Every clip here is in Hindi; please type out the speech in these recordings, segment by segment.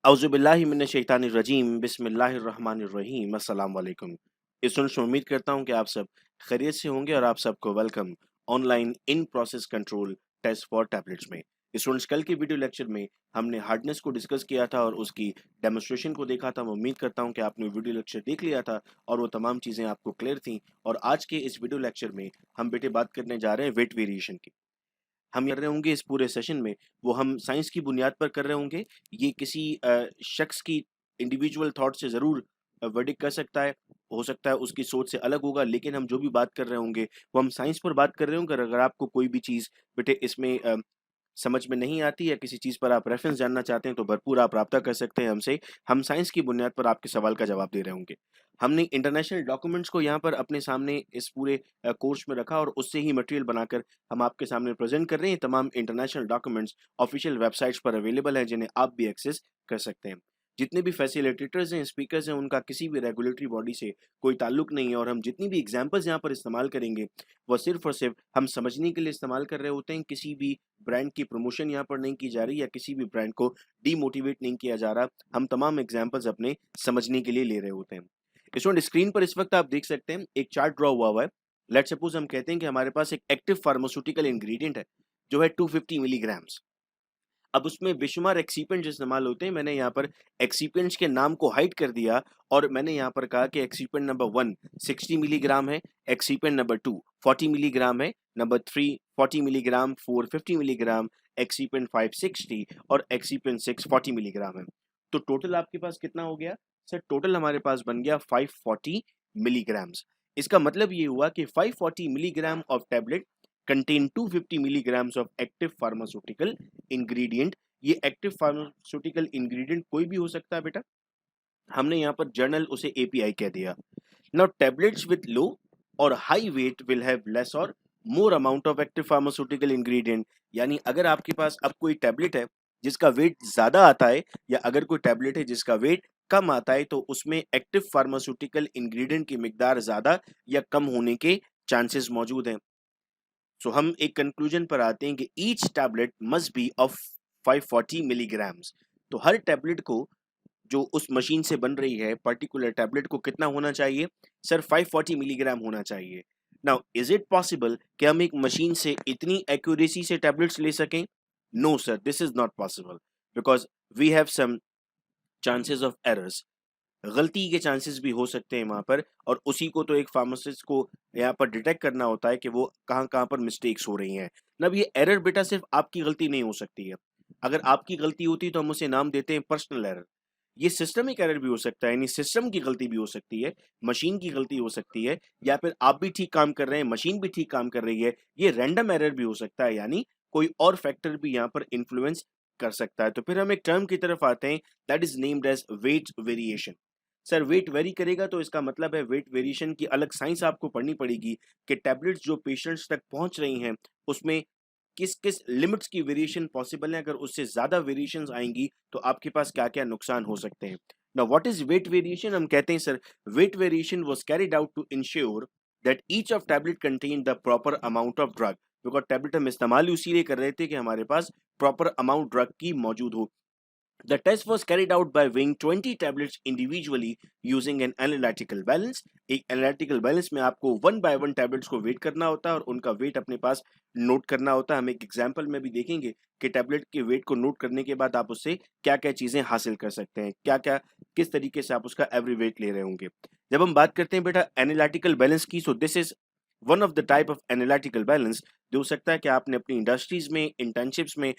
औज़ुबिल्लाहि मिनश्शैतानिर्रजीम बिस्मिल्लाहिर्रहमानिर्रहीम अस्सलाम वालेकुम। स्टूडेंट्स मैं उम्मीद करता हूँ कि आप सब खैरियत से होंगे और आप सबको welcome online in process control test for tablets में। स्टूडेंट्स कल के वीडियो लेक्चर में हमने हार्डनेस को डिस्कस किया था और उसकी डेमोंस्ट्रेशन को देखा था। मैं उम्मीद करता हूँ कि आपने वीडियो लेक्चर देख लिया था और वो तमाम चीज़ें आपको क्लियर थी। और आज के इस वीडियो लेक्चर में हम बेटे बात करने जा रहे हैं वेट वेरिएशन की। हम कर रहे होंगे इस पूरे सेशन में, वो हम साइंस की बुनियाद पर कर रहे होंगे। ये किसी शख्स की इंडिविजुअल थॉट से ज़रूर वर्डिक्ट कर सकता है, हो सकता है उसकी सोच से अलग होगा, लेकिन हम जो भी बात कर रहे होंगे, वो हम साइंस पर बात कर रहे होंगे। और अगर आपको कोई भी चीज़ बेटे इसमें समझ में नहीं आती या किसी चीज़ पर आप रेफ़रेंस जानना चाहते हैं, तो भरपूर आप राब्ता कर सकते हैं हमसे। हम साइंस की बुनियाद पर आपके सवाल का जवाब दे रहे होंगे। हमने इंटरनेशनल डॉक्यूमेंट्स को यहाँ पर अपने सामने इस पूरे कोर्स में रखा और उससे ही मटेरियल बनाकर हम आपके सामने प्रेज़ेंट कर रहे हैं। तमाम इंटरनेशनल डॉक्यूमेंट्स ऑफ़िशियल वेबसाइट्स पर अवेलेबल हैं, जिन्हें आप भी एक्सेस कर सकते हैं। जितने भी फैसिलिटेटर्स हैं, स्पीकर्स हैं, उनका किसी भी रेगुलेटरी बॉडी से कोई ताल्लुक नहीं है और हम जितनी भी एग्ज़ाम्पल्स यहाँ पर इस्तेमाल करेंगे, वो सिर्फ़ और सिर्फ़ हम समझने के लिए इस्तेमाल कर रहे होते हैं। किसी भी ब्रांड की प्रमोशन यहाँ पर नहीं की जा रही या किसी भी ब्रांड को डीमोटिवेट नहीं किया जा रहा। हम तमाम एग्ज़ाम्पल्स अपने समझने के लिए ले रहे होते हैं। स्टूडेंट स्क्रीन पर इस वक़्त आप देख सकते हैं, एक चार्ट ड्रॉ हुआ है। लेट्स सपोज़ हम कहते हैं कि हमारे पास एक एक्टिव फार्मास्यूटिकल इंग्रीडिएंट है, जो है 250 मिलीग्राम्स। अब उसमें बेशुमार एक्सिपिएंट्स इस्तेमाल होते हैं। मैंने यहाँ पर एक्सिपिएंट्स के नाम को हाइड कर दिया और मैंने यहाँ पर कहा कि एक्सिपिएंट नंबर 1 60 मिलीग्राम है, एक्सिपिएंट नंबर 2 40 मिलीग्राम है, नंबर 3 40 मिलीग्राम, 4 50 मिलीग्राम, एक्सिपिएंट 5 60 और एक्सिपिएंट 6 40 मिलीग्राम है। तो टोटल आपके पास कितना हो गया? सर टोटल हमारे पास बन गया 540 मिलीग्राम्स। इसका मतलब ये हुआ कि 540 milligram of tablet contain 250 milligrams of active pharmaceutical ingredient। ये एक्टिव फार्मास्यूटिकल इंग्रेडिएंट कोई भी हो सकता है बेटा। हमने यहाँ पर जर्नल उसे एपीआई कह दिया। नाउ टैबलेट्स विद लो और high weight will have less और more amount of active pharmaceutical ingredient. यानी अगर आपके पास अब कोई टैबलेट है जिसका वेट ज्यादा आता है या अगर कोई टैबलेट है जिसका वेट कम आता है, तो उसमें एक्टिव फार्मास्यूटिकल इंग्रेडिएंट की मिकदार ज्यादा या कम होने के चांसेस मौजूद हैं। सो हम एक कंक्लूजन पर आते हैं कि each tablet must be of 540 milligrams. तो हर टैबलेट को जो उस मशीन से बन रही है, पर्टिकुलर टैबलेट को कितना होना चाहिए? सर 540 मिलीग्राम होना चाहिए। नाउ इज इट पॉसिबल कि हम एक मशीन से इतनी एक्यूरेसी से टैबलेट्स ले सकें? No sir, this is not possible because we have some chances of errors. गलती के चांसेस भी हो सकते हैं वहाँ पर, और उसी को तो एक फार्मासिस्ट को यहाँ पर डिटेक्ट करना होता है कि वो कहाँ-कहाँ पर मिस्टेक्स हो रही हैं। अब ये एरर बेटा सिर्फ आपकी गलती नहीं हो सकती है। अगर आपकी गलती होती है तो हम उसे नाम देते हैं पर्सनल एरर। ये सिस्टमिक एरर भी हो सकता है, यानी सिस्टम की गलती भी हो सकती है, मशीन की गलती हो सकती है, या फिर आप भी ठीक काम कर रहे हैं, मशीन भी ठीक काम कर रही है। ये रैंडम एरर भी हो सकता है, यानी कोई और फैक्टर भी यहाँ पर इन्फ्लुएंस कर सकता है। तो फिर हम एक टर्म की तरफ आते हैं, that is named as weight variation. Sir weight vary करेगा तो इसका मतलब है वेट वेरिएशन की अलग साइंस आपको पढ़नी पड़ेगी कि टैबलेट्स जो पेशेंट्स तक पहुंच रही हैं उसमें किस किस लिमिट्स की वेरिएशन पॉसिबल है। अगर उससे ज्यादा वेरिएशंस आएंगी तो आपके पास क्या क्या नुकसान हो सकते हैं। Now what is weight variation? हम कहते हैं sir weight variation was carried out to ensure that each of tablet contain the proper amount of drug. Because tablet हम इस्तेमाल ही उसी लिए कर रहे थे कि हमारे पास प्रॉपर अमाउंट ड्रग की मौजूद हो। The test was carried out by weighing 20 tablets individually using an analytical balance। एक एनालिटिकल बैलेंस में आपको वन बाय वन टैबलेट्स को वेट करना होता है और उनका वेट अपने पास नोट करना होता है। हम एक एग्जांपल में भी देखेंगे कि टैबलेट के वेट को नोट करने के बाद आप उससे क्या-क्या चीजें हासिल कर सकते हैं, क्या-क्या किस तरीके से आप उसका एवरी वेट ले रहे होंगे। जब हम बात करते हैं बेटा एनालिटिकल बैलेंस की, so this is one of the type of analytical balance. जो हो सकता है कि आपने अपनी इंडस्ट्रीज में, इंटर्नशिप्स में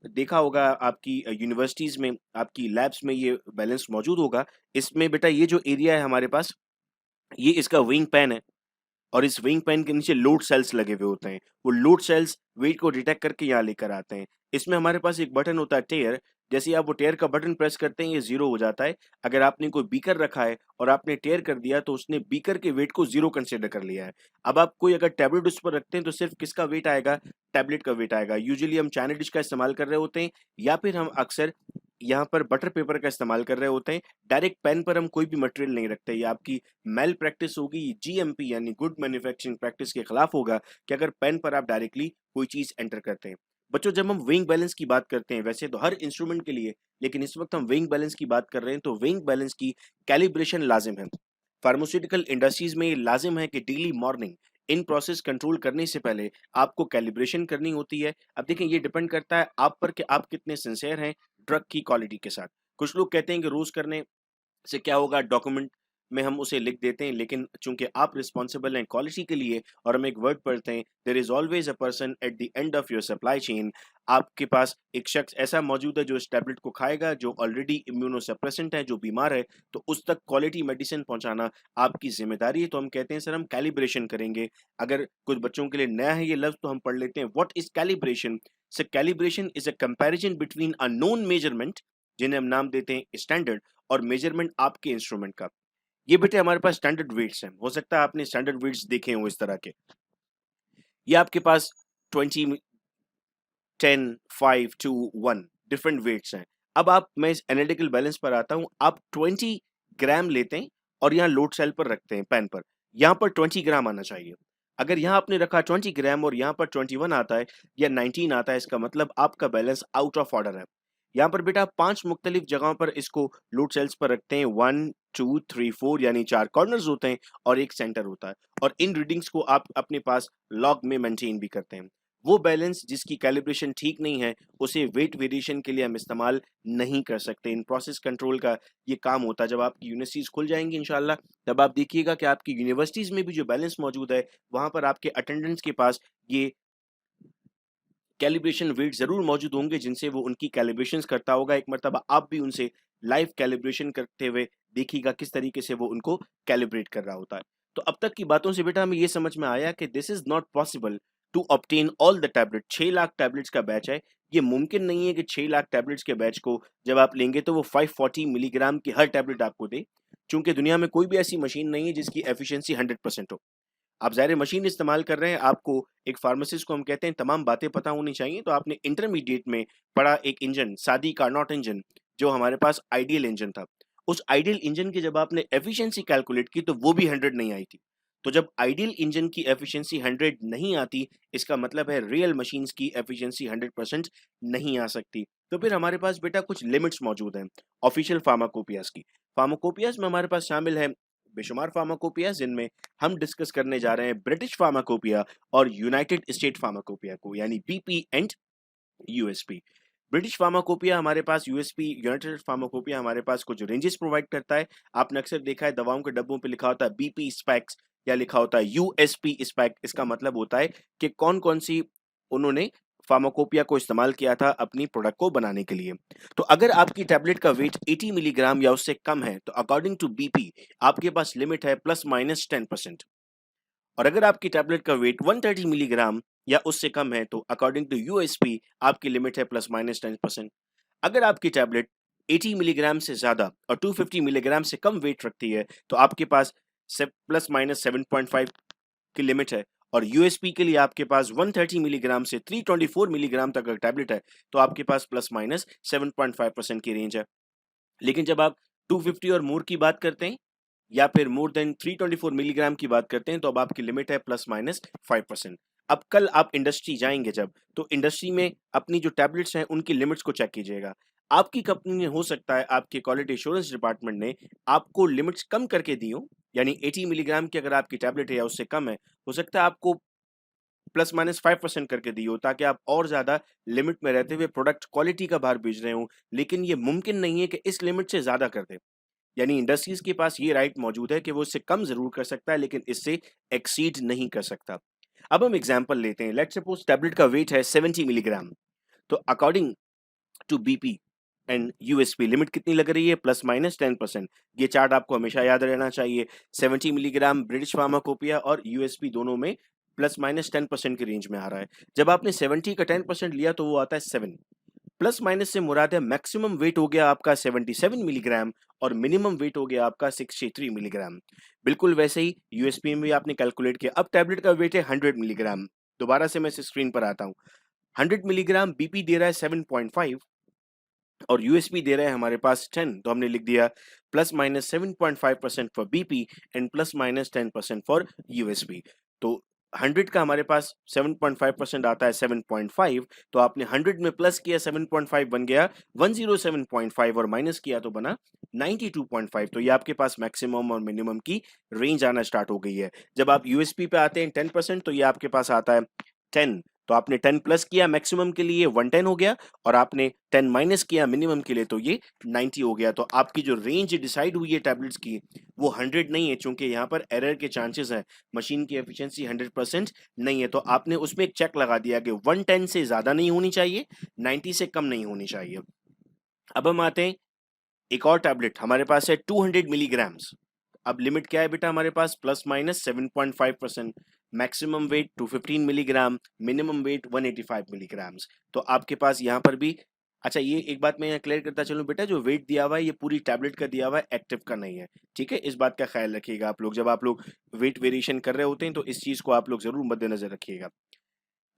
देखा होगा, आपकी यूनिवर्सिटीज़ में, आपकी लैब्स में ये बैलेंस मौजूद होगा। इसमें बेटा ये जो एरिया है हमारे पास, ये इसका विंग पैन है और इस विंग पैन के नीचे लोड सेल्स लगे हुए होते हैं। वो लोड सेल्स वेट को डिटेक्ट करके यहाँ लेकर आते हैं। इसमें हमारे पास एक बटन होता है टेयर। जैसे ही आप वो टेयर का बटन प्रेस करते हैं ये 0 हो जाता है। अगर आपने कोई बीकर रखा है और आपने टेयर कर दिया तो उसने बीकर के वेट को 0 कंसीडर कर लिया है। अब आप कोई अगर टैबलेट उस पर रखते हैं तो सिर्फ किसका वेट आएगा? टैबलेट का वेट आएगा। यूजुअली हम चाइना डिश का इस्तेमाल कर रहे होते हैं या फिर हम अक्सर यहाँ पर बटर पेपर का इस्तेमाल कर रहे होते हैं। डायरेक्ट पेन पर हम कोई भी मटेरियल नहीं रखते। ये आपकी मेल प्रैक्टिस होगी, जीएमपी यानी गुड मैन्युफैक्चरिंग प्रैक्टिस के खिलाफ होगा कि अगर पेन पर आप डायरेक्टली कोई चीज एंटर करते हैं। बच्चों जब हम वेइंग बैलेंस की बात करते हैं, वैसे तो हर इंस्ट्रूमेंट के लिए, लेकिन इस वक्त हम वेइंग बैलेंस की बात कर रहे हैं, तो वेइंग बैलेंस की कैलिब्रेशन लाजिम है। फार्मास्यूटिकल इंडस्ट्रीज में ये लाजिम है कि डेली मॉर्निंग इन प्रोसेस कंट्रोल करने से पहले आपको कैलिब्रेशन करनी होती है। अब देखें, ये डिपेंड करता है आप पर कि आप कितने सिंसियर हैं ड्रग की क्वालिटी के साथ। कुछ लोग कहते हैं कि रोज करने से क्या होगा, डॉक्यूमेंट में हम उसे लिख देते हैं, लेकिन चूंकि आप रिस्पॉन्सिबल हैं क्वालिटी के लिए और हम एक वर्ड पढ़ते हैं, there is always a person at the end of your supply chain. आपके पास एक शख्स ऐसा मौजूद है जो इस टैबलेट को खाएगा, जो ऑलरेडी इम्यूनोसप्रेसेंट है, जो बीमार है, तो उस तक क्वालिटी मेडिसिन पहुंचाना आपकी जिम्मेदारी है। तो हम कहते हैं सर हम कैलिब्रेशन करेंगे। अगर कुछ बच्चों के लिए नया है ये लफ्ज, तो हम पढ़ लेते हैं, what is calibration. Sir calibration is a comparison between a known measurement, जिन्हें हम नाम देते हैं स्टैंडर्ड, और मेजरमेंट आपके इंस्ट्रूमेंट का। ये बेटे हमारे पास स्टैंडर्ड वेट्स हैं, हो सकता है आपने स्टैंडर्ड वेट्स देखे हों इस तरह के। ये आपके पास 20, 10, 5, 2, 1 डिफरेंट वेट्स हैं। अब आप, मैं इस एनालिटिकल बैलेंस पर आता हूं, आप 20 ग्राम लेते हैं और यहाँ लोड सेल पर रखते हैं, पेन पर, यहाँ पर 20 ग्राम आना चाहिए। अगर यहाँ आपने रखा 20 ग्राम और यहाँ पर 21 आता है या 19 आता है, इसका मतलब आपका बैलेंस आउट ऑफ ऑर्डर है। यहाँ पर बेटा 5 मुख्तलिफ जगहों पर इसको लोड सेल्स पर रखते हैं, 1, 2, 3, 4 यानी 4 कॉर्नर्स होते हैं और एक सेंटर होता है, और इन रीडिंग्स को आप अपने पास लॉग में मेंटेन भी करते हैं। वो बैलेंस जिसकी कैलिब्रेशन ठीक नहीं है, उसे वेट वेरिएशन के लिए हम इस्तेमाल नहीं कर सकते। इन प्रोसेस कंट्रोल का ये काम होता है। जब आपकी यूनिवर्सिटीज खुल जाएंगी इंशाल्लाह, तब आप देखिएगा कि आपकी यूनिवर्सिटीज में भी जो बैलेंस मौजूद है, वहां पर आपके अटेंडेंट्स के पास ये कैलिब्रेशन वेट जरूर मौजूद होंगे, जिनसे वो उनकी कैलिब्रेशंस करता होगा। एक मरतबा आप भी उनसे लाइव कैलिब्रेशन करते हुए देखिएगा किस तरीके से वो उनको कैलिब्रेट कर रहा होता है। तो अब तक की बातों से बेटा हमें ये समझ में आया कि this is not possible to obtain all the tablet. 6 lakh tablets का बैच है, ये मुमकिन नहीं है कि 6 लाख टैबलेट्स के बैच को जब आप लेंगे तो वो 540 मिलीग्राम की हर टैबलेट आपको दे, चूंकि दुनिया में कोई भी ऐसी मशीन नहीं है जिसकी एफिशिएंसी 100% हो। आप ज़ाहिर मशीन इस्तेमाल कर रहे हैं, आपको एक फार्मासिस्ट को हम कहते हैं तमाम बातें पता होनी चाहिए। तो आपने इंटरमीडिएट में पढ़ा एक इंजन, सादी कार्नोट इंजन, जो हमारे पास आइडियल इंजन था। उस आइडियल इंजन की जब आपने एफिशिएंसी कैलकुलेट की तो वो भी 100 नहीं आई थी। तो जब आइडियल इंजन की एफिशिएंसी 100 नहीं आती, इसका मतलब है रियल मशीन्स की एफिशिएंसी 100% नहीं आ सकती। तो फिर हमारे पास बेटा कुछ लिमिट्स मौजूद हैं ऑफिशियल फार्माकोपियाज की। फार्माकोपियाज में हमारे पास शामिल है बेशुमार फार्माकोपियाज, जिनमें हम डिस्कस करने जा रहे हैं ब्रिटिश फार्माकोपिया और यूनाइटेड स्टेट फार्माकोपिया को, यानी BP and USP. British pharmacopoeia हमारे पास, यूएसपी यूनाइटेड फार्माकोपिया हमारे पास कुछ रेंजेस प्रोवाइड करता है। आपने अक्सर देखा है दवाओं के डब्बों पे लिखा होता है बीपी स्पेक्स या लिखा होता है यूएसपी स्पेक। इसका मतलब होता है कि कौन कौन सी उन्होंने फार्माकोपिया को इस्तेमाल किया था अपनी प्रोडक्ट को बनाने के लिए। तो अगर आपकी टैबलेट का वेट 80 मिलीग्राम या उससे कम है, तो अकॉर्डिंग टू बीपी आपके पास लिमिट है +-10%। और अगर आपकी टैबलेट का वेट 130 मिलीग्राम या उससे कम है, तो अकॉर्डिंग टू यूएसपी आपकी लिमिट है +-10%। अगर आपकी टैबलेट 80 मिलीग्राम से ज्यादा और 250 मिलीग्राम से कम वेट रखती है, तो आपके पास +-7.5 की लिमिट है। और यूएसपी के लिए आपके पास 130 मिलीग्राम से 324 मिलीग्राम तक अगर टैबलेट है, तो आपके पास +-7.5% की रेंज है। लेकिन जब आप 250 और मोर की बात करते हैं या फिर मोर देन 324 मिलीग्राम की बात करते हैं, तो अब आपकी लिमिट है +-5%। अब कल आप इंडस्ट्री जाएंगे जब, तो इंडस्ट्री में अपनी जो टैबलेट्स हैं उनकी लिमिट्स को चेक कीजिएगा। आपकी कंपनी ने, हो सकता है आपके क्वालिटी एश्योरेंस डिपार्टमेंट ने आपको लिमिट्स कम करके दी हो, यानी 80 मिलीग्राम की अगर आपकी टैबलेट है या उससे कम है, हो सकता है आपको +-5% करके दी हो, ताकि आप और ज्यादा लिमिट में रहते हुए प्रोडक्ट क्वालिटी का बाहर भेज रहे हो। लेकिन ये मुमकिन नहीं है कि इस लिमिट से ज्यादा कर दे, यानी इंडस्ट्रीज के पास ये राइट मौजूद है कि वो इससे कम जरूर कर सकता है, लेकिन इससे एक्सीड नहीं कर सकता। अब हम एग्जांपल लेते हैं, लेट्स सपोज टैबलेट का वेट है 70 मिलीग्राम, तो according to BP and USP limit कितनी लग रही है, +-10%। ये चार्ट आपको हमेशा याद रहना चाहिए। 70 मिलीग्राम ब्रिटिश फार्माकोपिया और यूएसपी दोनों में +-10% की रेंज में आ रहा है। जब आपने 70 का 10% लिया तो वो आता है 7। प्लस माइनस से मुराद है मैक्सिमम वेट हो गया आपका 77 मिलीग्राम और मिनिमम वेट हो गया आपका 63 मिलीग्राम। बिल्कुल वैसे ही यूएसपी में भी आपने कैलकुलेट किया। अब टैबलेट का वेट है 100 मिलीग्राम। दोबारा से मैं इस स्क्रीन पर आता हूँ। 100 मिलीग्राम बीपी दे रहा है 7.5 और यूएसपी दे रहा है हमारे पास 10, तो हमने लिख दिया +-7.5% for BP and +-10% for USP. तो 100 का हमारे पास 7.5% आता है 7.5, तो आपने 100 में प्लस किया 7.5 बन गया 107.5 और माइनस किया तो बना 92.5। तो ये आपके पास मैक्सिमम और मिनिमम की रेंज आना स्टार्ट हो गई है। जब आप यूएसपी पे आते हैं 10%, तो ये आपके पास आता है 10। तो आपने 10 प्लस किया मैक्सिमम के लिए 110 हो गया, और आपने 10 माइनस किया मिनिमम के लिए तो ये 90 हो गया। तो आपकी जो रेंज डिसाइड हुई है टैबलेट्स की वो 100 नहीं है, चूंकि यहाँ पर एरर के चांसेस है, मशीन की एफिशिएंसी 100% नहीं है। तो आपने उसमें एक चेक लगा दिया कि 110 से ज्यादा नहीं होनी चाहिए, 90 से कम नहीं होनी चाहिए। अब हम आते हैं एक और टैबलेट हमारे पास है 200 मिलीग्राम्स। अब लिमिट क्या है बेटा हमारे पास, plus minus 7.5%, maximum weight 215 milligram, minimum weight 185 milligrams. तो आपके पास यहाँ पर भी, अच्छा ये एक बात मैं यहाँ क्लियर करता चलूं बेटा, जो वेट दिया हुआ है ये पूरी टैबलेट का दिया हुआ है, एक्टिव का नहीं है, ठीक है। इस बात का ख्याल रखिएगा आप लोग, जब आप लोग वेट वेरिएशन कर रहे होते हैं तो इस चीज को आप लोग जरूर मद्देनजर रखिएगा।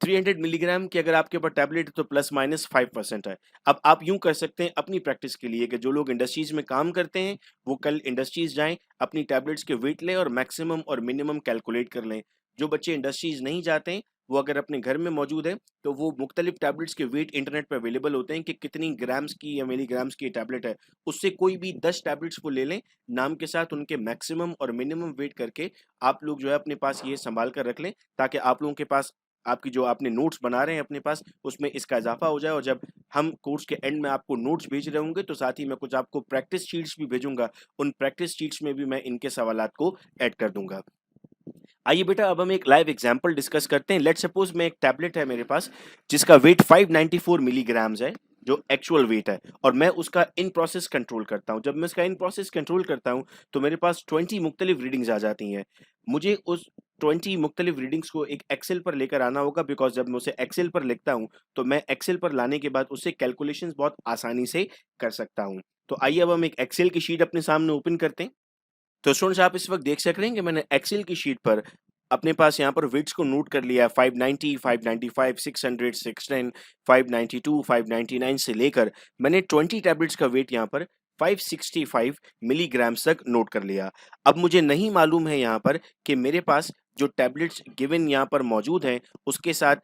300 मिलीग्राम की अगर आपके ऊपर टैबलेट है तो प्लस माइनस 5% है। अब आप यूं कर सकते हैं अपनी प्रैक्टिस के लिए कि जो लोग इंडस्ट्रीज में काम करते हैं वो कल इंडस्ट्रीज जाएं, अपनी टैबलेट्स के वेट लें और मैक्सिमम और मिनिमम कैलकुलेट कर लें। जो बच्चे इंडस्ट्रीज नहीं जाते हैं वो अगर अपने घर में मौजूद है तो वो मुख्तलिफ टैबलेट्स के वेट इंटरनेट पर अवेलेबल होते हैं कि कितनी ग्राम्स की या मिलीग्राम्स की टैबलेट है, उससे कोई भी 10 टैबलेट्स को ले लें नाम के साथ, उनके मैक्सिमम और मिनिमम वेट करके आप लोग जो है अपने पास ये संभाल कर रख लें, ताकि आप लोगों के पास आपकी जो आपने नोट्स बना रहे हैं अपने पास उसमें इसका इजाफा हो जाए। और जब हम कोर्स के एंड में आपको नोट्स भेज रहे होंगे तो साथ ही मैं कुछ आपको प्रैक्टिस शीट्स भी भेजूंगा, उन प्रैक्टिस शीट्स में भी मैं इनके सवालात को ऐड कर दूंगा। आइए बेटा अब हम एक लाइव एग्जांपल डिस्कस करते हैं। लेट्स सपोज मैं एक टैबलेट है मेरे पास जिसका वेट 594 मिलीग्राम्स है, जो एक्चुअल वेट है, और मैं उसका इन प्रोसेस कंट्रोल करता हूं। जब मैं उसका इन प्रोसेस कंट्रोल करता हूं तो मेरे पास 20 मुख्तलिफ रीडिंग्स आ जाती हैं। मुझे उस 20 मुख्तलिफ रीडिंग्स को एक एक्सेल पर लेकर आना होगा, बिकॉज जब मैं उसे एक्सेल पर लिखता हूं तो मैं एक्सेल पर लाने के बाद उससे कैलकुलेशंस बहुत आसानी से कर सकता हूं। तो आइए अब हम एक एक्सेल की शीट अपने सामने ओपन करते हैं। तो स्टूडेंट्स आप इस वक्त देख सक रहे हैं कि मैंने एक्सेल की शीट पर अपने पास यहाँ पर वेट्स को नोट कर लिया है। 590, 595, 600, 610, 592, 599 से लेकर मैंने 20 टैबलेट्स का वेट यहाँ पर 565 मिलीग्राम्स तक नोट कर लिया। अब मुझे नहीं मालूम है यहाँ पर कि मेरे पास जो टैबलेट्स गिवन यहाँ पर मौजूद हैं उसके साथ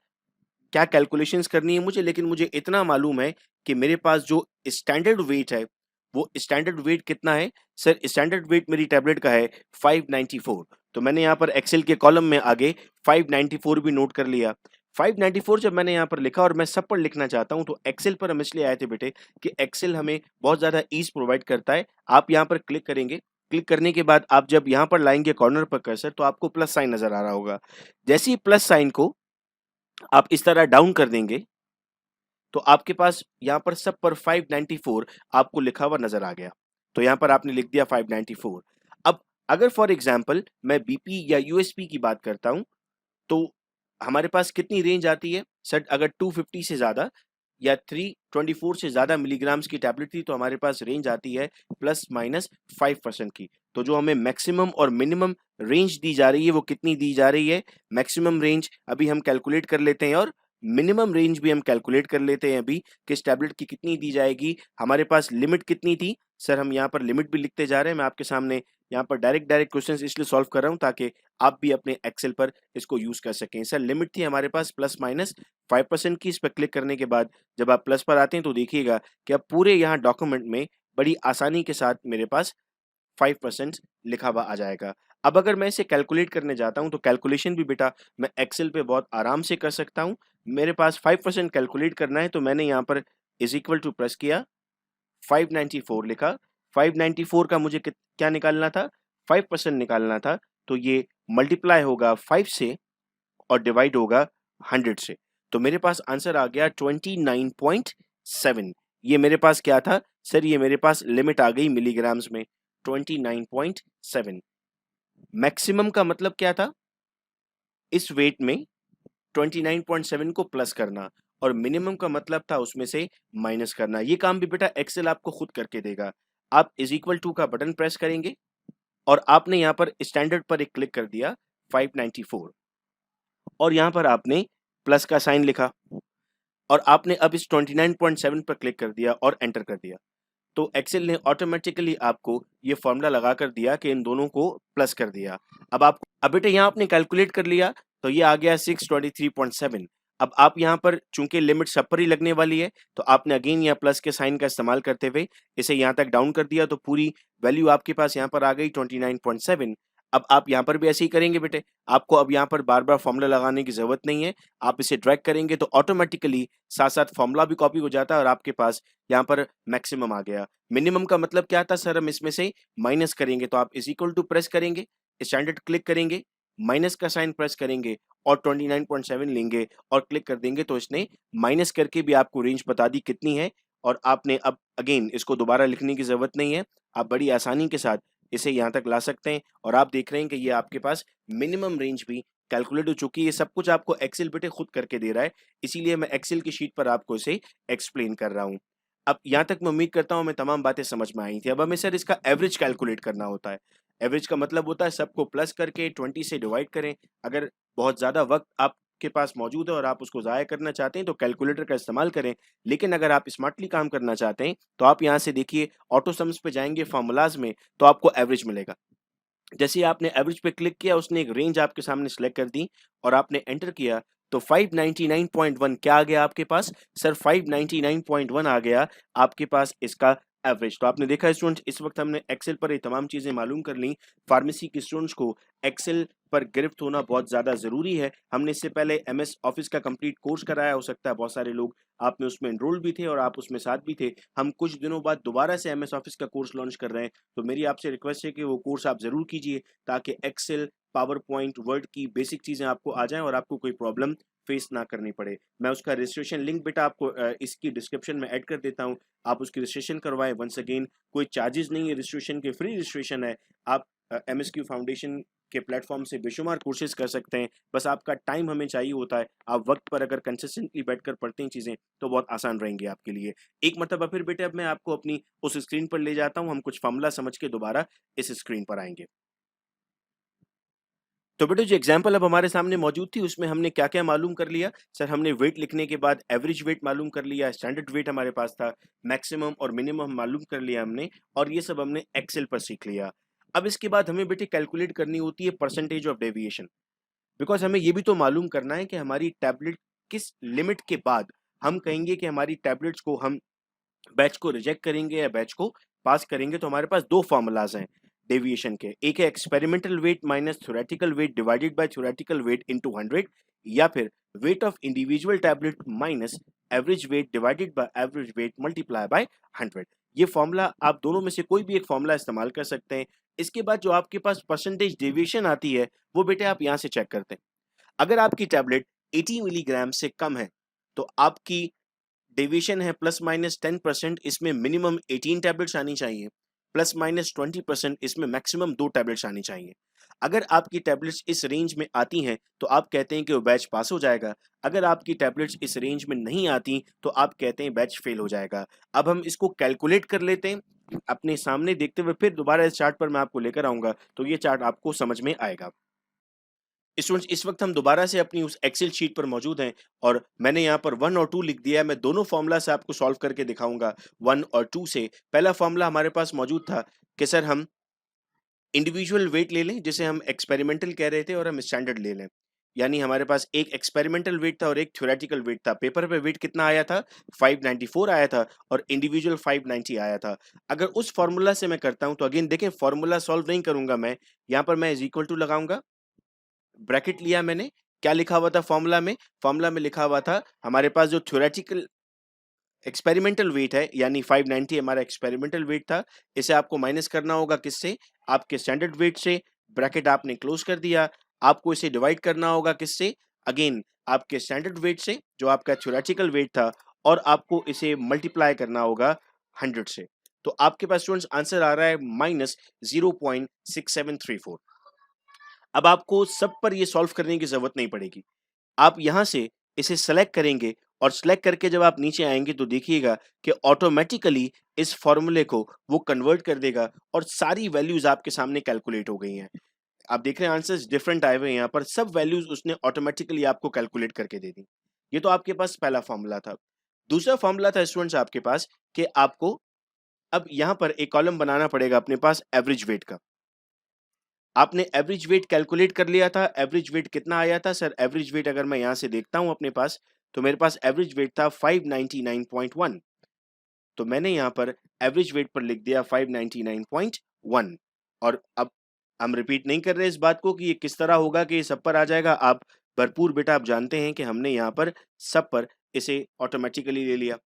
क्या कैलकुलेशंस करनी है मुझे, लेकिन मुझे इतना मालूम है कि मेरे पास जो स्टैंडर्ड वेट है वो स्टैंडर्ड वेट कितना है। सर स्टैंडर्ड वेट मेरी टैबलेट का है 594। तो मैंने यहाँ पर एक्सेल के कॉलम में आगे 594 भी नोट कर लिया। 594 जब मैंने यहाँ पर लिखा और मैं सब पर लिखना चाहता हूँ तो एक्सेल पर हम इसलिए आए थे बेटे कि एक्सेल हमें बहुत ज़्यादा ईज प्रोवाइड करता है। आप यहाँ पर क्लिक करेंगे, क्लिक करने के बाद आप जब यहाँ पर लाएंगे कॉर्नर पर कर्सर तो आपको प्लस साइन नजर आ रहा होगा। जैसे ही प्लस साइन को आप इस तरह डाउन कर देंगे तो आपके पास यहाँ पर सब पर 594 आपको लिखा हुआ नजर आ गया। तो यहाँ पर आपने लिख दिया 594। अब अगर फॉर एग्जांपल मैं बीपी या यूएसपी की बात करता हूं तो हमारे पास कितनी रेंज आती है सर, अगर 250 से ज्यादा या 324 से ज्यादा मिलीग्राम्स की टैबलेट थी तो हमारे पास रेंज आती है प्लस माइनस 5% की। तो जो हमें मैक्सिमम और मिनिमम रेंज दी जा रही है वो कितनी दी जा रही है, मैक्सिमम रेंज अभी हम कैलकुलेट कर लेते हैं और मिनिमम रेंज भी हम कैलकुलेट कर लेते हैं अभी कि इस टैबलेट की कितनी दी जाएगी। हमारे पास लिमिट कितनी थी सर, हम यहाँ पर लिमिट भी लिखते जा रहे हैं। मैं आपके सामने यहाँ पर डायरेक्ट क्वेश्चंस इसलिए सॉल्व कर रहा हूँ ताकि आप भी अपने एक्सेल पर इसको यूज कर सकें। सर लिमिट थी हमारे पास प्लस माइनस 5% की। इस पर क्लिक करने के बाद जब आप प्लस पर आते हैं तो देखिएगा कि अब पूरे यहाँ डॉक्यूमेंट में बड़ी आसानी के साथ मेरे पास 5% लिखा हुआ आ जाएगा। अब अगर मैं इसे कैलकुलेट करने जाता हूं तो कैलकुलेशन भी बेटा मैं एक्सेल पे बहुत आराम से कर सकता हूं। मेरे पास 5% कैलकुलेट करना है तो मैंने यहाँ पर इज इक्वल टू प्रेस किया, 594 लिखा। 594 का मुझे क्या निकालना था, 5% निकालना था। तो ये मल्टीप्लाई होगा 5 से और डिवाइड होगा 100 से। तो मेरे पास आंसर आ गया 29.7। ये मेरे पास क्या था सर, ये मेरे पास लिमिट आ गई मिलीग्राम्स में 29.7। मैक्सिमम का मतलब क्या था, इस वेट में 29.7 को प्लस करना और मिनिमम का मतलब था उसमें से माइनस करना। ये काम भी बेटा एक्सेल आपको खुद करके देगा। आप इज इक्वल टू का बटन प्रेस करेंगे और आपने यहाँ पर स्टैंडर्ड पर एक क्लिक कर दिया 594 और यहाँ पर आपने प्लस का साइन लिखा और आपने अब इस 29.7 पर क्लिक कर दिया और एंटर कर दिया। तो एक्सेल ने ऑटोमेटिकली आपको ये फॉर्मूला लगा कर दिया कि इन दोनों को प्लस कर दिया। अब बेटे यहाँ आपने कैलकुलेट कर लिया तो ये आ गया 623.7। अब आप यहाँ पर चूंकि लिमिट सब पर ही लगने वाली है, तो आपने अगेन यहाँ प्लस के साइन का इस्तेमाल करते हुए इसे यहाँ तक डाउन कर दिया, तो पूरी वैल्यू आपके पास यहाँ पर आ गई 29.7। अब आप यहाँ पर भी ऐसे ही करेंगे बेटे, आपको अब यहाँ पर बार बार फॉर्मूला लगाने की जरूरत नहीं है। आप इसे ड्रैग करेंगे तो ऑटोमेटिकली साथ साथ फॉर्मूला भी कॉपी हो जाता है और आपके पास यहाँ पर मैक्सिमम आ गया। मिनिमम का मतलब क्या था सर, हम इसमें से माइनस करेंगे, तो आप इज इक्वल टू प्रेस करेंगे, स्टैंडर्ड क्लिक करेंगे, माइनस का साइन प्रेस करेंगे और 29.7 लेंगे और क्लिक कर देंगे, तो इसने माइनस करके भी आपको रेंज बता दी कितनी है। और आपने अब अगेन इसको दोबारा लिखने की जरूरत नहीं है, आप बड़ी आसानी के साथ इसे यहाँ तक ला सकते हैं। और आप देख रहे हैं कि ये आपके पास मिनिमम रेंज भी कैलकुलेट हो चुकी है। ये सब कुछ आपको एक्सेल बेटे खुद करके दे रहा है, इसीलिए मैं एक्सेल की शीट पर आपको इसे एक्सप्लेन कर रहा हूँ। अब यहाँ तक मैं उम्मीद करता हूँ मैं तमाम बातें समझ में आई थी। अब हमें सर इसका एवरेज कैलकुलेट करना होता है। एवरेज का मतलब होता है सबको प्लस करके 20 से डिवाइड करें। अगर बहुत ज़्यादा वक्त आपके पास मौजूद है और आप उसको ज़ाया करना चाहते हैं तो कैलकुलेटर का इस्तेमाल करें, लेकिन अगर आप स्मार्टली काम करना चाहते हैं तो आप यहाँ से देखिए ऑटो सम्स पे जाएंगे फार्मूलाज में, तो आपको एवरेज मिलेगा। जैसे ही आपने एवरेज पे क्लिक किया, उसने एक रेंज आपके सामने सेलेक्ट कर दी और आपने एंटर किया, तो 599.1 क्या आ गया आपके पास सर, 599.1 आ गया आपके पास इसका एवरेज। तो आपने देखा स्टूडेंट्स, इस वक्त हमने एक्सेल पर ये तमाम चीजें मालूम कर ली। फार्मेसी के स्टूडेंट्स को एक्सेल पर गिरफ्त होना बहुत ज्यादा जरूरी है। हमने इससे पहले एमएस ऑफिस का कंप्लीट कोर्स कराया, हो सकता है बहुत सारे लोग आप में उसमें एनरोल भी थे और आप उसमें साथ भी थे। हम कुछ दिनों बाद दोबारा से एमएस ऑफिस का कोर्स लॉन्च कर रहे हैं, तो मेरी आपसे रिक्वेस्ट है कि वो कोर्स आप जरूर कीजिए, ताकि एक्सेल, पावर पॉइंट, वर्ड की बेसिक चीजें आपको आ जाएं और आपको कोई प्रॉब्लम फेस ना करनी पड़े। मैं उसका रजिस्ट्रेशन लिंक बेटा आपको इसकी डिस्क्रिप्शन में ऐड कर देता हूँ, आप उसकी रजिस्ट्रेशन करवाएं। वंस अगेन कोई चार्जेस नहीं है रजिस्ट्रेशन के, फ्री रजिस्ट्रेशन है। आप एमएसक्यू फाउंडेशन के प्लेटफॉर्म से बेशुमार कोर्सेज कर सकते हैं, बस आपका टाइम हमें चाहिए होता है। आप वक्त पर अगर कंसिस्टेंटली बैठकर पढ़ते हैं चीजें, तो बहुत आसान रहेंगी आपके लिए। एक मरतबा फिर बेटे अब मैं आपको अपनी उस स्क्रीन पर ले जाता हूँ, हम कुछ फॉर्मूला समझ के दोबारा इस स्क्रीन पर आएंगे। तो बेटे जो एग्जाम्पल अब हमारे सामने मौजूद थी, उसमें हमने क्या क्या मालूम कर लिया सर। हमने वेट लिखने के बाद एवरेज वेट मालूम कर लिया, स्टैंडर्ड वेट हमारे पास था, मैक्सिमम और मिनिमम मालूम कर लिया हमने, और ये सब हमने एक्सेल पर सीख लिया। अब इसके बाद हमें बेटे कैलकुलेट करनी होती है परसेंटेज ऑफ डेविएशन, बिकॉज हमें ये भी तो मालूम करना है कि हमारी टैबलेट किस लिमिट के बाद हम कहेंगे कि हमारी टैबलेट्स को हम बैच को रिजेक्ट करेंगे या बैच को पास करेंगे। तो हमारे पास दो फॉर्मूलाज हैं डेविएशन के, एक है experimental wait minus theoretical weight divided by theoretical weight into 100, या फिर weight of individual tablet minus average weight divided by average weight multiply by 100। ये फॉर्मूला आप दोनों में से कोई भी एक फॉर्मूला इस्तेमाल कर सकते हैं। इसके बाद जो आपके पास परसेंटेज डेविएशन आती है, वो बेटे आप यहाँ से चेक करते हैं। अगर आपकी टैबलेट 80 मिलीग्राम से कम है, तो आपकी डेविएशन है प्लस माइनस 10%, इसमें मिनिमम 18 टैबलेट्स आनी चाहिए, प्लस माइनस 20% इसमें मैक्सिमम 2 टैबलेट्स आनी चाहिए। अगर आपकी टैबलेट्स इस रेंज में आती हैं, तो आप कहते हैं कि वो बैच पास हो जाएगा। अगर आपकी टैबलेट्स इस रेंज में नहीं आती, तो आप कहते हैं बैच फेल हो जाएगा। अब हम इसको कैलकुलेट कर लेते हैं अपने सामने देखते हुए, फिर दोबारा इस चार्ट पर मैं आपको लेकर आऊंगा, तो ये चार्ट आपको समझ में आएगा। स्टूडेंट्स, इस वक्त हम दोबारा से अपनी उस एक्सेल शीट पर मौजूद हैं और मैंने यहाँ पर 1 और 2 लिख दिया है। मैं दोनों फॉर्मूला से आपको सॉल्व करके दिखाऊंगा 1 और 2 से। पहला फॉर्मूला हमारे पास मौजूद था कि सर हम इंडिविजुअल वेट ले लें, जिसे हम एक्सपेरिमेंटल कह रहे थे, और हम स्टैंडर्ड ले लें। यानी हमारे पास एक एक्सपेरिमेंटल वेट था और एक थ्योरेटिकल वेट था। पेपर पे वेट कितना आया था, 594 आया था, और इंडिविजुअल 590 आया था। अगर उस फॉर्मूला से मैं करता हूं, तो अगेन देखें फॉर्मूला सॉल्व नहीं करूंगा मैं, यहाँ पर मैं इज इक्वल टू लगाऊंगा, ब्रैकेट लिया मैंने, क्या लिखा हुआ था फॉर्मूला में, फॉर्मूला में लिखा हुआ था हमारे पास जो थ्योरेटिकल एक्सपेरिमेंटल वेट है, यानी 590 हमारा एक्सपेरिमेंटल वेट था, इसे आपको माइनस करना होगा किससे, आपके स्टैंडर्ड वेट से। ब्रैकेट आपने क्लोज कर दिया। आपको इसे डिवाइड करना होगा किससे, अगेन आपके स्टैंडर्ड वेट से जो आपका थ्योरेटिकल वेट था, और आपको इसे मल्टीप्लाई करना होगा 100 से। तो आपके पास स्टूडेंट्स आंसर आ रहा है -0.6734। अब आपको सब पर ये सॉल्व करने की जरूरत नहीं पड़ेगी। आप यहां से इसे सेलेक्ट करेंगे और सेलेक्ट करके जब आप नीचे आएंगे, तो देखिएगा कि ऑटोमेटिकली इस फॉर्मूले को वो कन्वर्ट कर देगा और सारी वैल्यूज आपके सामने कैलकुलेट हो गई हैं। आप देख रहे हैं आंसर्स डिफरेंट आए हुए हैं, यहाँ पर सब वैल्यूज उसने ऑटोमेटिकली आपको कैलकुलेट करके दे दी। ये तो आपके पास पहला फॉर्मूला था। दूसरा फॉर्मूला था स्टूडेंट्स आपके पास कि आपको अब यहाँ पर एक कॉलम बनाना पड़ेगा अपने पास एवरेज वेट का। आपने एवरेज वेट कैलकुलेट कर लिया था। एवरेज वेट कितना आया था सर? एवरेज वेट अगर मैं यहाँ से देखता हूँ अपने पास, तो मेरे पास एवरेज वेट था 599.1। तो मैंने यहाँ पर एवरेज वेट पर लिख दिया 599.1। और अब हम रिपीट नहीं कर रहे इस बात को कि ये किस तरह होगा कि ये सब पर आ जाएगा। आप भरपूर बेटा आप जानते हैं कि हमने यहाँ पर सब पर इसे ऑटोमेटिकली ले लिया।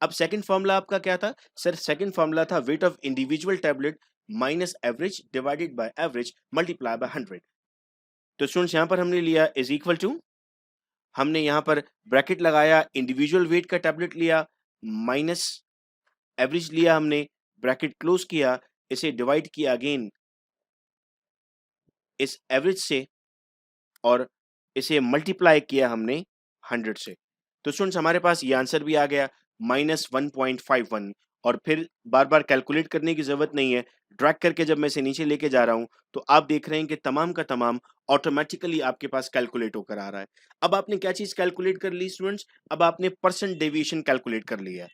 अब सेकंड फॉर्मूला आपका क्या था सर? सेकंड फॉर्मूला था weight of individual tablet minus average divided by average multiply by 100। तो स्टूडेंट्स यहाँ पर हमने लिया इज इक्वल टू, हमने यहाँ पर ब्रैकेट लगाया, इंडिविजुअल वेट का टैबलेट लिया माइनस एवरेज लिया, हमने ब्रैकेट क्लोज किया, इसे डिवाइड किया अगेन इस एवरेज से और इसे मल्टीप्लाई किया हमने 100 से। तो स्टूडेंट्स हमारे पास ये आंसर भी आ गया -1.51। और फिर बार बार कैलकुलेट करने की जरूरत नहीं है, ड्रैग करके जब मैं इसे नीचे लेके जा रहा हूं तो आप देख रहे हैं कि तमाम का तमाम ऑटोमेटिकली आपके पास कैलकुलेट होकर आ रहा है। अब आपने क्या चीज कैलकुलेट कर ली स्टूडेंट्स? अब आपने परसेंट डेविएशन कैलकुलेट कर लिया है।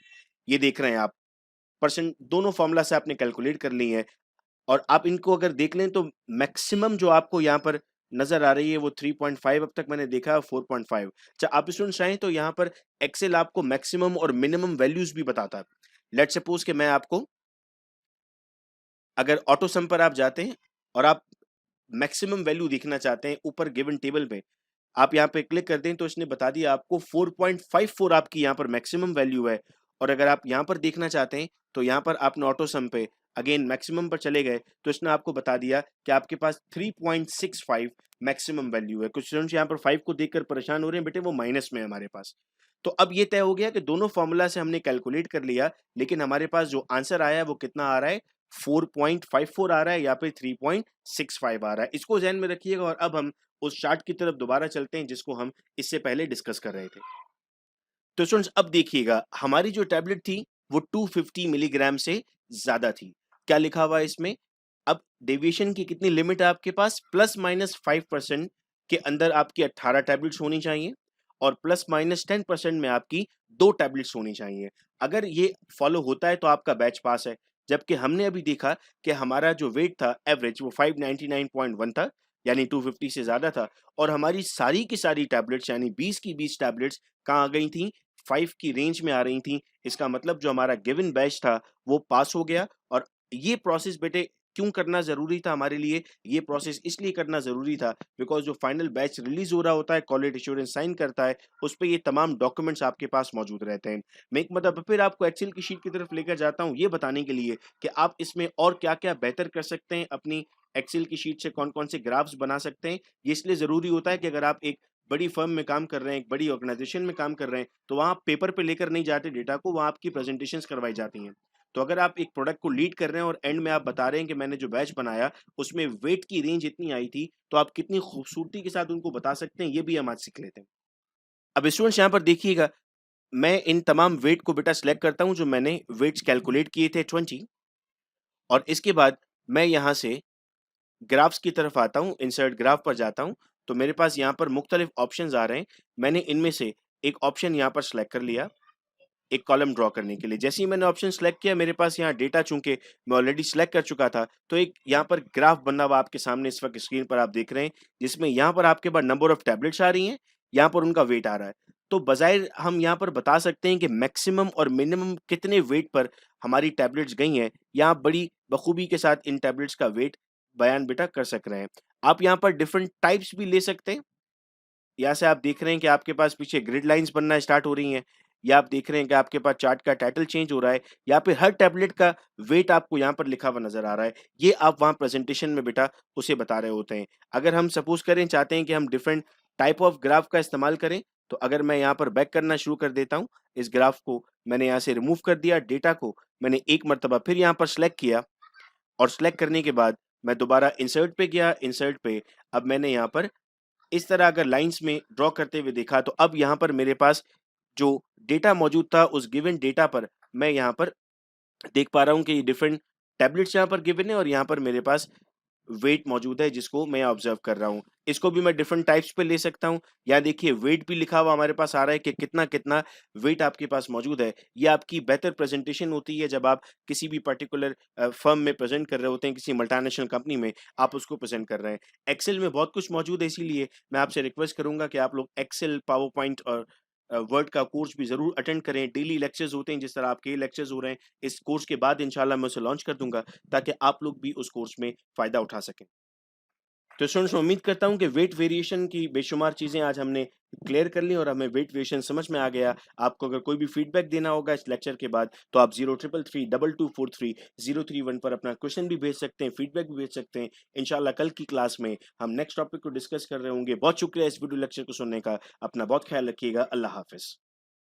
ये देख रहे हैं आप, परसेंट दोनों फॉर्मूला से आपने कैलकुलेट कर ली है। और आप इनको अगर देख लें तो मैक्सिमम जो आपको यहाँ पर नजर आ रही है वो 3.5, अब तक मैंने देखा 4.5। अच्छा, आप स्टूडेंट चाहें तो यहाँ पर एक्सेल आपको मैक्सिमम और मिनिमम वैल्यूज भी बताता है। लेट सपोज कि मैं आपको, अगर ऑटो सम पर आप जाते हैं और आप मैक्सिमम वैल्यू देखना चाहते हैं ऊपर गिवन टेबल में, आप यहाँ पे क्लिक कर दें तो इसने बता दिया आपको 4.54 आपकी यहाँ पर मैक्सिमम वैल्यू है। और अगर आप यहाँ पर देखना चाहते हैं तो यहाँ पर आपने ऑटो सम पे अगेन मैक्सिमम पर चले गए तो इसने आपको बता दिया कि आपके पास 3.65 मैक्सिमम वैल्यू है। कुछ स्टूडेंट्स यहाँ पर 5 को देखकर परेशान हो रहे हैं, बेटे वो माइनस में है हमारे पास। तो अब ये तय हो गया कि दोनों फॉर्मूला से हमने कैलकुलेट कर लिया, लेकिन हमारे पास जो आंसर आया है वो कितना आ रहा है? 4.54 आ रहा है या फिर 3.65 आ रहा है। इसको ध्यान में रखिएगा। और अब हम उस चार्ट की तरफ दोबारा चलते हैं जिसको हम इससे पहले डिस्कस कर रहे थे। तो स्टूडेंट्स अब देखिएगा, हमारी जो टैबलेट थी वो 250 मिलीग्राम से ज्यादा थी। क्या लिखा हुआ है इसमें? अब डेविएशन की कितनी लिमिट है आपके पास? +-5% के अंदर आपकी 18 टैबलेट्स होनी चाहिए और +-10% में आपकी 2 टैबलेट्स होनी चाहिए। अगर ये फॉलो होता है तो आपका बैच पास है। जबकि हमने अभी देखा कि हमारा जो वेट था एवरेज वो 599.1 था, यानी 250 से ज्यादा था। और हमारी सारी की सारी टैबलेट्स यानी 20 की 20 टैबलेट्स कहाँ आ गई थी? 5 की रेंज में आ रही थी। इसका मतलब जो हमारा गिवन बैच था वो पास हो गया। और ये प्रोसेस बेटे क्यों करना ज़रूरी था हमारे लिए? ये प्रोसेस इसलिए करना ज़रूरी था बिकॉज़ जो फाइनल बैच रिलीज़ हो रहा होता है, क्वालिटी एश्योरेंस साइन करता है, उस पे ये तमाम डॉक्यूमेंट्स आपके पास मौजूद रहते हैं। मैं एक मतलब फिर आपको एक्सेल की शीट की तरफ लेकर जाता हूँ, ये बताने के लिए कि आप इसमें और क्या-क्या बेहतर कर सकते हैं, अपनी एक्सेल की शीट से कौन-कौन से ग्राफ्स बना सकते हैं। ये इसलिए ज़रूरी होता है कि अगर आप एक बड़ी फर्म में काम कर रहे हैं, एक बड़ी ऑर्गेनाइज़ेशन में काम कर रहे हैं, तो वहाँ आप पेपर पे लेकर नहीं जाते डेटा को, वहाँ आपकी प्रेज़ेंटेशंस करवाई जाती हैं। तो अगर आप एक प्रोडक्ट को लीड कर रहे हैं और एंड में आप बता रहे हैं कि मैंने जो बैच बनाया उसमें वेट की रेंज इतनी आई थी, तो आप कितनी खूबसूरती के साथ उनको बता सकते हैं, ये भी हम आज सीख लेते हैं। अब स्टूडेंट्स यहाँ पर देखिएगा, मैं इन तमाम वेट को बेटा सिलेक्ट करता हूँ जो मैंने वेट्स कैलकुलेट किए थे 20। और इसके बाद मैं यहाँ से ग्राफ्स की तरफ आता हूँ, इंसर्ट ग्राफ पर जाता हूँ, तो मेरे पास यहाँ पर मुख्तलिफ ऑप्शंस आ रहे हैं। मैंने इनमें से एक ऑप्शन यहाँ पर सिलेक्ट कर लिया एक कॉलम ड्रॉ करने के लिए। जैसे ही मैंने ऑप्शन सेलेक्ट किया, मेरे पास यहाँ डेटा चूंकि मैं ऑलरेडी सेलेक्ट कर चुका था, तो एक यहाँ पर ग्राफ बना हुआ आपके सामने इस वक्त स्क्रीन पर आप देख रहे हैं, जिसमें यहाँ पर आपके पास नंबर ऑफ टैबलेट्स आ रही हैं, यहाँ पर उनका वेट आ रहा है। तो बजाय हम यहाँ पर बता सकते हैं कि मैक्सिमम और मिनिमम कितने वेट पर हमारी टैबलेट्स गई हैं, यहाँ बड़ी बखूबी के साथ इन टैबलेट्स का वेट बयान बेटा कर सक रहे हैं। आप यहाँ पर डिफरेंट टाइप्स भी ले सकते हैं। यहाँ से आप देख रहे हैं कि आपके पास पीछे ग्रिड लाइंस बनना स्टार्ट हो रही हैं, या आप देख रहे हैं कि आपके पास चार्ट का टाइटल चेंज हो रहा है, या फिर हर टैबलेट का वेट आपको यहाँ पर लिखा हुआ नजर आ रहा है। ये आप वहाँ प्रेजेंटेशन में बेटा उसे बता रहे होते हैं। अगर हम सपोज करें चाहते हैं कि हम डिफरेंट टाइप ऑफ ग्राफ का इस्तेमाल करें, तो अगर मैं यहाँ पर बैक करना शुरू कर देता हूँ, इस ग्राफ को मैंने यहाँ से रिमूव कर दिया, डेटा को मैंने एक मरतबा फिर यहाँ पर सिलेक्ट किया और सिलेक्ट करने के बाद मैं दोबारा इंसर्ट पे गया, इंसर्ट पे अब मैंने यहाँ पर इस तरह अगर लाइंस में ड्रॉ करते हुए देखा, तो अब यहाँ पर मेरे पास जो डेटा मौजूद था उस गिवन डेटा पर मैं यहाँ पर देख पा रहा हूँ कि ये डिफरेंट टैबलेट्स यहाँ पर गिवन है और यहाँ पर मेरे पास वेट मौजूद है जिसको मैं ऑब्जर्व कर रहा हूँ। इसको भी मैं डिफरेंट टाइप्स पे ले सकता हूँ। यहाँ देखिए वेट भी लिखा हुआ हमारे पास आ रहा है कि कितना-कितना वेट आपके पास मौजूद है। ये आपकी बेहतर प्रेज़ेंटेशन होती है जब आप किसी भी पर्टिकुलर फ़र्म में प्रेज़ेंट कर रहे होते हैं, किसी मल्टीनेशनल कंपनी में आप उसको प्रेज़ेंट कर रहे हैं। एक्सेल में बहुत कुछ मौजूद है, इसीलिए मैं आपसे रिक्वेस्ट करूँगा कि आप लोग एक्सेल, पावर पॉइंट और वर्ड का कोर्स भी ज़रूर अटेंड करें। डेली लेक्चर्स होते हैं, जिस तरह आपके लेक्चर्स हो रहे हैं, इस कोर्स के बाद इंशाल्लाह मैं उसे लॉन्च कर दूँगा, ताकि आप लोग भी उस कोर्स में फ़ायदा उठा सकें। तो स्टूडेंट्स, मैं उम्मीद करता हूँ कि वेट वेरिएशन की बेशुमार चीज़ें आज हमने क्लियर कर ली और हमें वेट वेरिएशन समझ में आ गया। आपको अगर कोई भी फीडबैक देना होगा इस लेक्चर के बाद, तो आप 03332243 पर अपना क्वेश्चन भी भेज सकते हैं, फीडबैक भी भेज सकते हैं। इंशाल्लाह कल की क्लास में हम नेक्स्ट टॉपिक को डिस्कस कर रहे होंगे। बहुत शुक्रिया इस वीडियो लेक्चर को सुनने का। अपना बहुत ख्याल रखिएगा। अल्लाह हाफ़िज़।